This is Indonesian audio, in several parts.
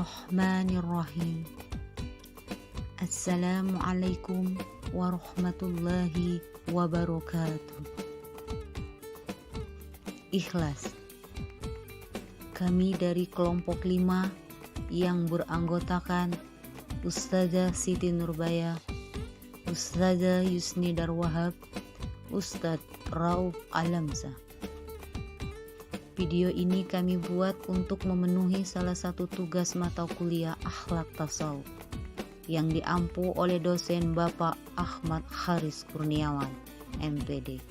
Bismillahirrahmanirrahim. Assalamualaikum warahmatullahi wabarakatuh. Ikhlas. Kami dari kelompok 5 yang beranggotakan Ustazah Siti Nurbaya, Ustazah Yusni Darwahab, Ustadz Rauf Alamsa. Video ini kami buat untuk memenuhi salah satu tugas mata kuliah akhlak tasawuf yang diampu oleh dosen Bapak Ahmad Haris Kurniawan, MPD.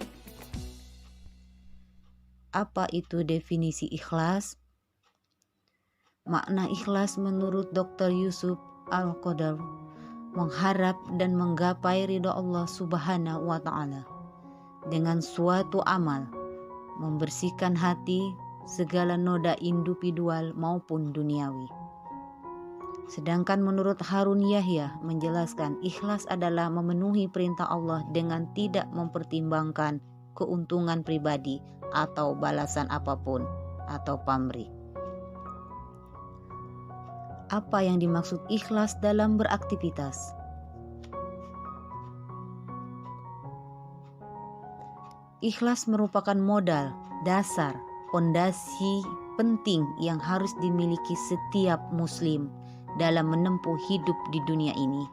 Apa itu definisi ikhlas? Makna ikhlas menurut Dr. Yusuf Al-Qadar mengharap dan menggapai ridha Allah Subhanahu wa Ta'ala dengan suatu amal, membersihkan hati segala noda individual maupun duniawi. Sedangkan menurut Harun Yahya menjelaskan ikhlas adalah memenuhi perintah Allah dengan tidak mempertimbangkan keuntungan pribadi atau balasan apapun atau pamrih. Apa yang dimaksud ikhlas dalam beraktivitas? Ikhlas merupakan modal, dasar, pondasi penting yang harus dimiliki setiap muslim dalam menempuh hidup di dunia ini.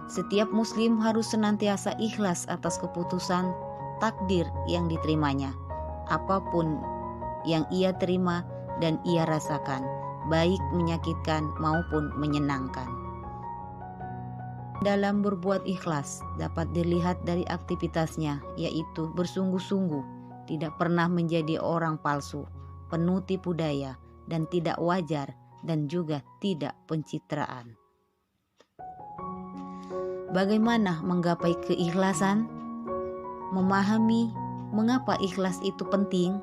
Setiap muslim harus senantiasa ikhlas atas keputusan takdir yang diterimanya, apapun yang ia terima dan ia rasakan, baik menyakitkan maupun menyenangkan. Dalam berbuat ikhlas dapat dilihat dari aktivitasnya, yaitu bersungguh-sungguh, tidak pernah menjadi orang palsu, penuh tipu daya, dan tidak wajar, dan juga tidak pencitraan. Bagaimana menggapai keikhlasan? Memahami mengapa ikhlas itu penting,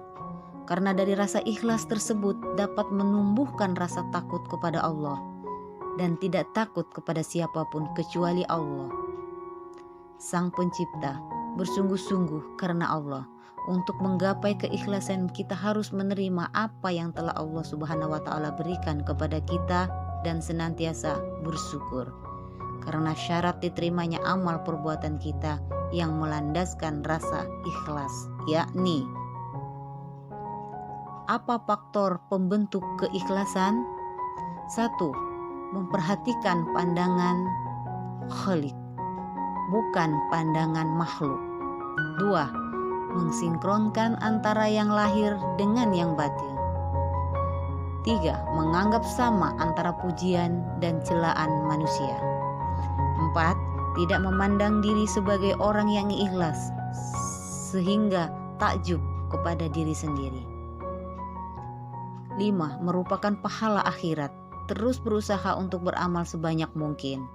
karena dari rasa ikhlas tersebut dapat menumbuhkan rasa takut kepada Allah dan tidak takut kepada siapapun kecuali Allah. Sang Pencipta bersungguh-sungguh karena Allah. Untuk menggapai keikhlasan kita harus menerima apa yang telah Allah Subhanahu wa Ta'ala berikan kepada kita dan senantiasa bersyukur. Karena syarat diterimanya amal perbuatan kita yang melandaskan rasa ikhlas, yakni apa faktor pembentuk keikhlasan? 1. Memperhatikan pandangan khalik, bukan pandangan makhluk. 2. Mensinkronkan antara yang lahir dengan yang batin. 3. Menganggap sama antara pujian dan celaan manusia. 4. Tidak memandang diri sebagai orang yang ikhlas sehingga takjub kepada diri sendiri. 5. Merupakan pahala akhirat, terus berusaha untuk beramal sebanyak mungkin.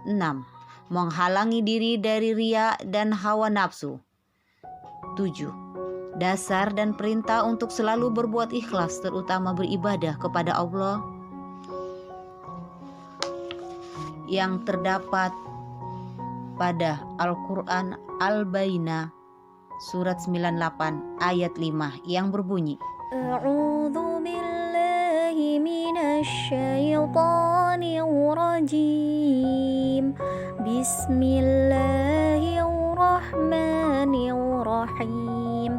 6. Menghalangi diri dari riya dan hawa nafsu. 7. Dasar dan perintah untuk selalu berbuat ikhlas, terutama beribadah kepada Allah, yang terdapat pada Al-Quran Al-Bayyinah surat 98 ayat 5 yang berbunyi, A'udzu billahi minasy syaithanir rajim. Bismillahirrahmanirrahim.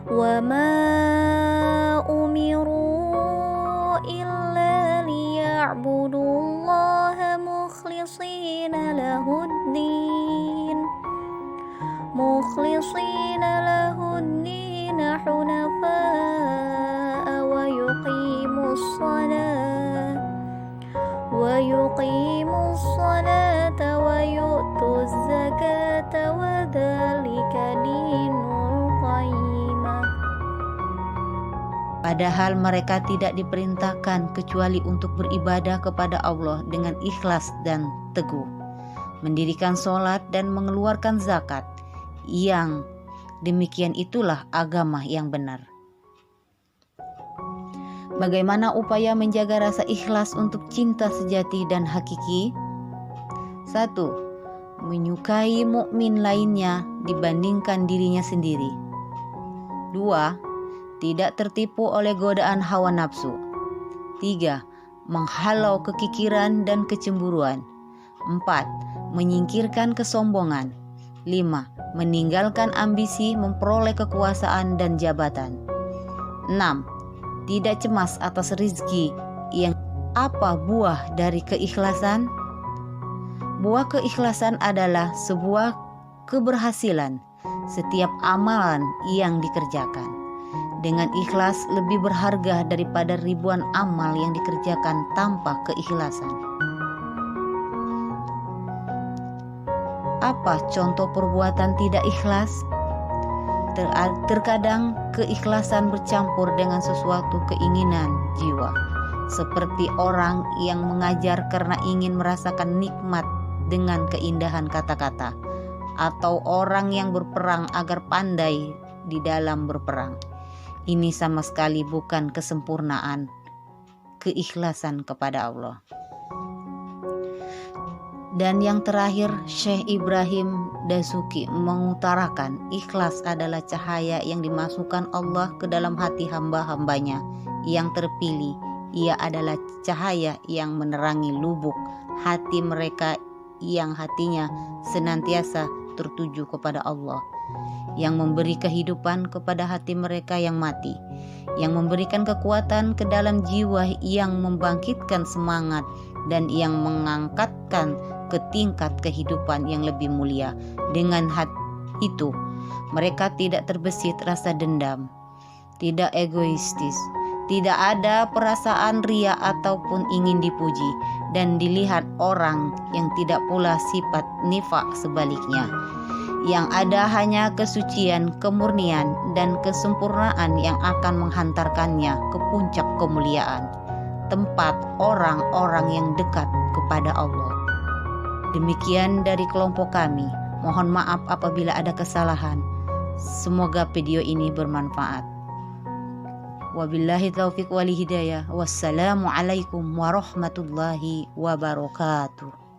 Wa ma umiru illa liya'budullaha mukhlishina lahuddin. Mukhlishina lahuddin hunafa'a wa yuqimus salata wa yu'tuz zakata wa dzalika dinul qayyimah. Padahal mereka tidak diperintahkan kecuali untuk beribadah kepada Allah dengan ikhlas dan teguh, mendirikan sholat dan mengeluarkan zakat. Yang demikian itulah agama yang benar. Bagaimana upaya menjaga rasa ikhlas untuk cinta sejati dan hakiki? 1. Menyukai mukmin lainnya dibandingkan dirinya sendiri. 2. Tidak tertipu oleh godaan hawa nafsu. 3. menghalau kekikiran dan kecemburuan. 4. Menyingkirkan kesombongan. 5. Meninggalkan ambisi memperoleh kekuasaan dan jabatan. 6. Tidak cemas atas rizki yang apa buah dari keikhlasan? Buah keikhlasan adalah sebuah keberhasilan setiap amalan yang dikerjakan. Dengan ikhlas lebih berharga daripada ribuan amal yang dikerjakan tanpa keikhlasan. Apa contoh perbuatan tidak ikhlas? Terkadang keikhlasan bercampur dengan sesuatu keinginan jiwa, seperti orang yang mengajar karena ingin merasakan nikmat dengan keindahan kata-kata, atau orang yang berperang agar pandai di dalam berperang. Ini sama sekali bukan kesempurnaan keikhlasan kepada Allah. Dan yang terakhir, Syekh Ibrahim Dasuki mengutarakan ikhlas adalah cahaya yang dimasukkan Allah ke dalam hati hamba-hambanya yang terpilih. Ia adalah cahaya yang menerangi lubuk hati mereka yang hatinya senantiasa tertuju kepada Allah, yang memberi kehidupan kepada hati mereka yang mati, yang memberikan kekuatan ke dalam jiwa, yang membangkitkan semangat, dan yang mengangkatkan ke tingkat kehidupan yang lebih mulia. Dengan hati itu, mereka tidak terbesit rasa dendam, tidak egoistis, tidak ada perasaan ria ataupun ingin dipuji dan dilihat orang, yang tidak pula sifat nifak sebaliknya. Yang ada hanya kesucian, kemurnian, dan kesempurnaan yang akan menghantarkannya ke puncak kemuliaan, tempat orang-orang yang dekat kepada Allah. Demikian dari kelompok kami. Mohon maaf apabila ada kesalahan. Semoga video ini bermanfaat. Wabillahi taufiq wal hidayah. Wassalamualaikum warahmatullahi wabarakatuh.